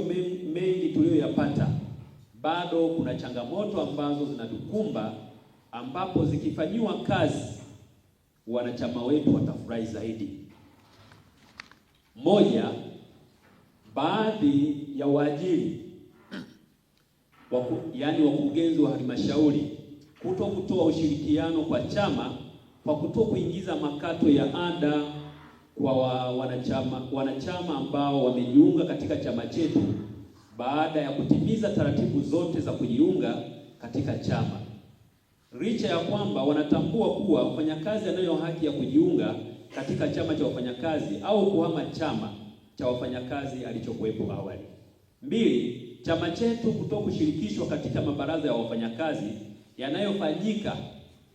mafanikio mengi tuliyoyapata, bado kuna changamoto ambazo zinatukumba, ambapo zikifanyiwa kazi wanachama wetu watafurahi zaidi. Moja, baadhi ya waajiri yaani wakurugenzi wa halmashauri kutoa ushirikiano kwa chama kwa kuingiza makato ya ada kwa wanachama ambao wamejiunga katika chama chetu baada ya kutimiza taratibu zote za kujiunga katika chama. Licha ya kwamba wanatambua kuwa mfanyakazi anayo haki ya kujiunga katika chama cha wafanyakazi au kuhama chama cha wafanyakazi alichokuwepo awali. Mbili, chama chetu kushirikishwa katika mabaraza ya wafanyakazi yanayofanyika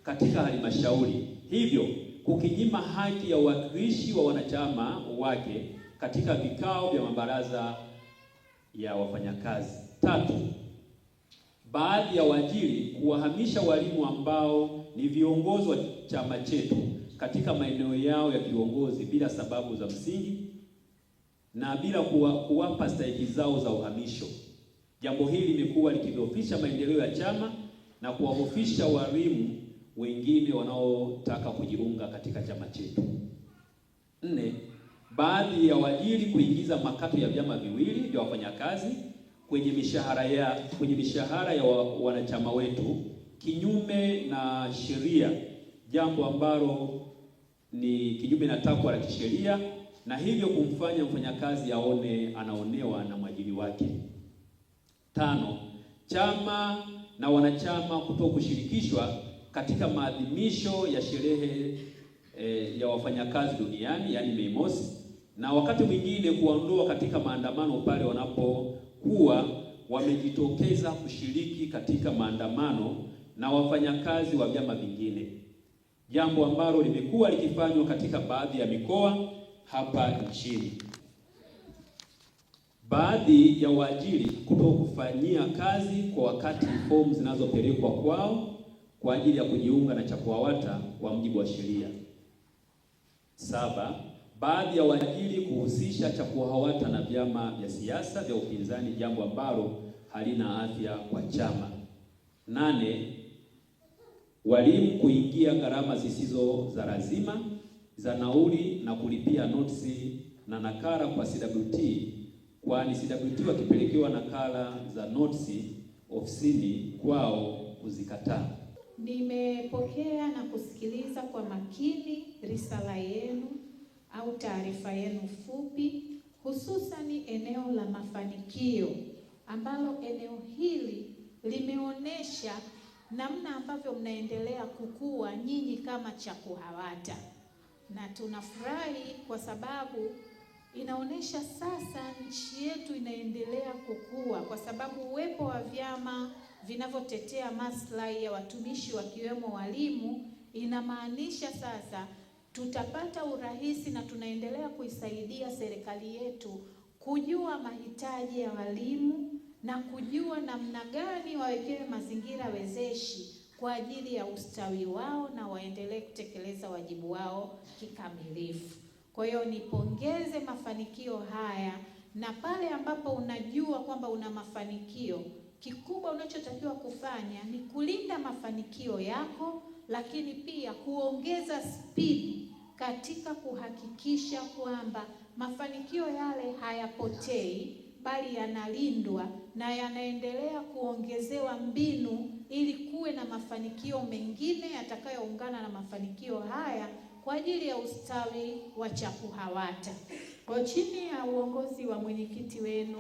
katika halmashauri, hivyo kukinyima haki ya uwakilishi wa wanachama wake katika vikao vya mabaraza ya wafanyakazi. Tatu, baadhi ya waajiri kuwahamisha walimu ambao ni viongozi wa chama chetu katika maeneo yao ya kiongozi bila sababu za msingi na bila kuwapa stahiki zao za uhamisho. Jambo hili limekuwa likidhoofisha maendeleo ya chama na kuwahofisha walimu wengine wanaotaka kujiunga katika chama chetu. Nne, baadhi ya waajiri kuingiza makato ya vyama viwili vya wafanyakazi kwenye mishahara ya wanachama wetu kinyume na sheria, jambo ambalo ni kinyume na takwa la kisheria na hivyo kumfanya mfanyakazi aone anaonewa na mwajiri wake. Tano, chama na wanachama kushirikishwa katika maadhimisho ya sherehe ya wafanyakazi duniani, yaani Mei Mosi, na wakati mwingine kuondoa katika maandamano pale wanapokuwa wamejitokeza kushiriki katika maandamano na wafanyakazi wa vyama vingine, jambo ambalo limekuwa likifanywa katika baadhi ya mikoa hapa nchini. Baadhi ya waajiri kutokufanyia kazi kwa wakati fomu zinazopelekwa kwao kwa ajili ya kujiunga na CHAKUWAWATA kwa mujibu wa sheria. Saba, baadhi ya waajiri kuhusisha CHAKUWAWATA na vyama vya siasa vya upinzani, jambo ambalo halina afya kwa chama. Nane, walimu kuingia gharama zisizo za lazima za nauli na kulipia notisi na nakala kwa CWT, kwani CWT wakipelekewa nakala za notisi ofisini kwao kuzikataa. Nimepokea na kusikiliza kwa makini risala yenu au taarifa yenu fupi, hususani eneo la mafanikio, ambalo eneo hili limeonesha namna ambavyo mnaendelea kukua nyinyi kama CHAKUWAWATA, na tunafurahi kwa sababu inaonesha sasa nchi yetu inaendelea kukua, kwa sababu uwepo wa vyama vinavyotetea maslahi ya watumishi wakiwemo walimu inamaanisha sasa tutapata urahisi na tunaendelea kuisaidia serikali yetu kujua mahitaji ya walimu na kujua namna gani wawekewe mazingira wezeshi kwa ajili ya ustawi wao na waendelee kutekeleza wajibu wao kikamilifu. Kwa hiyo nipongeze mafanikio haya, na pale ambapo unajua kwamba una mafanikio, kikubwa unachotakiwa kufanya ni kulinda mafanikio yako, lakini pia kuongeza spidi katika kuhakikisha kwamba mafanikio yale hayapotei, bali yanalindwa na yanaendelea kuongezewa mbinu ili kuwe na mafanikio mengine yatakayoungana na mafanikio haya kwa ajili ya ustawi wa CHAKUWAWATA. Kwa chini ya uongozi wa mwenyekiti wenu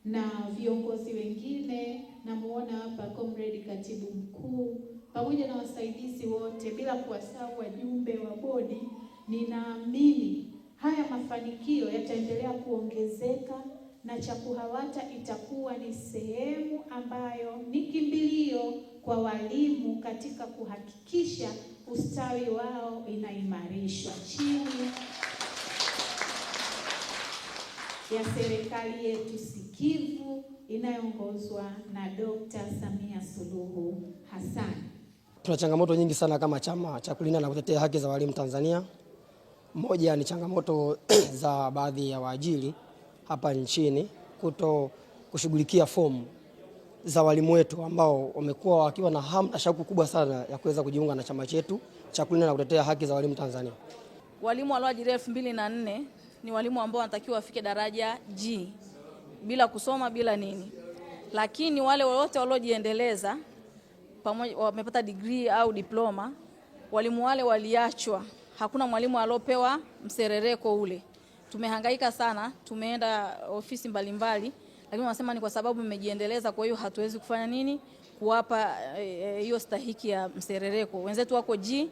na viongozi wengine, namuona hapa comrade katibu mkuu pamoja na wasaidizi wote, bila kuwasahau wajumbe wa bodi, ninaamini haya mafanikio yataendelea kuongezeka na CHAKUWAWATA itakuwa ni sehemu ambayo ni kimbilio kwa walimu katika kuhakikisha ustawi wao inaimarishwa chini ya serikali yetu sikivu inayoongozwa na Dr. Samia Suluhu Hassan. Tuna changamoto nyingi sana kama chama cha kulinda na kutetea haki za walimu Tanzania. Moja ni changamoto za baadhi ya waajiri hapa nchini kushughulikia fomu za walimu wetu ambao wamekuwa wakiwa na hamu na shauku kubwa sana ya kuweza kujiunga na chama chetu cha kulinda na kutetea haki za walimu Tanzania. Walimu walioajiriwa 2004 ni walimu ambao wanatakiwa wafike daraja G bila kusoma bila nini. Lakini wale wote waliojiendeleza pamoja wamepata degree au diploma, walimu wale waliachwa. Hakuna mwalimu aliopewa mserereko ule. Tumehangaika sana, tumeenda ofisi mbalimbali, lakini wanasema ni kwa sababu mmejiendeleza, kwa hiyo hatuwezi kufanya nini kuwapa hiyo stahiki ya mserereko. Wenzetu wako G.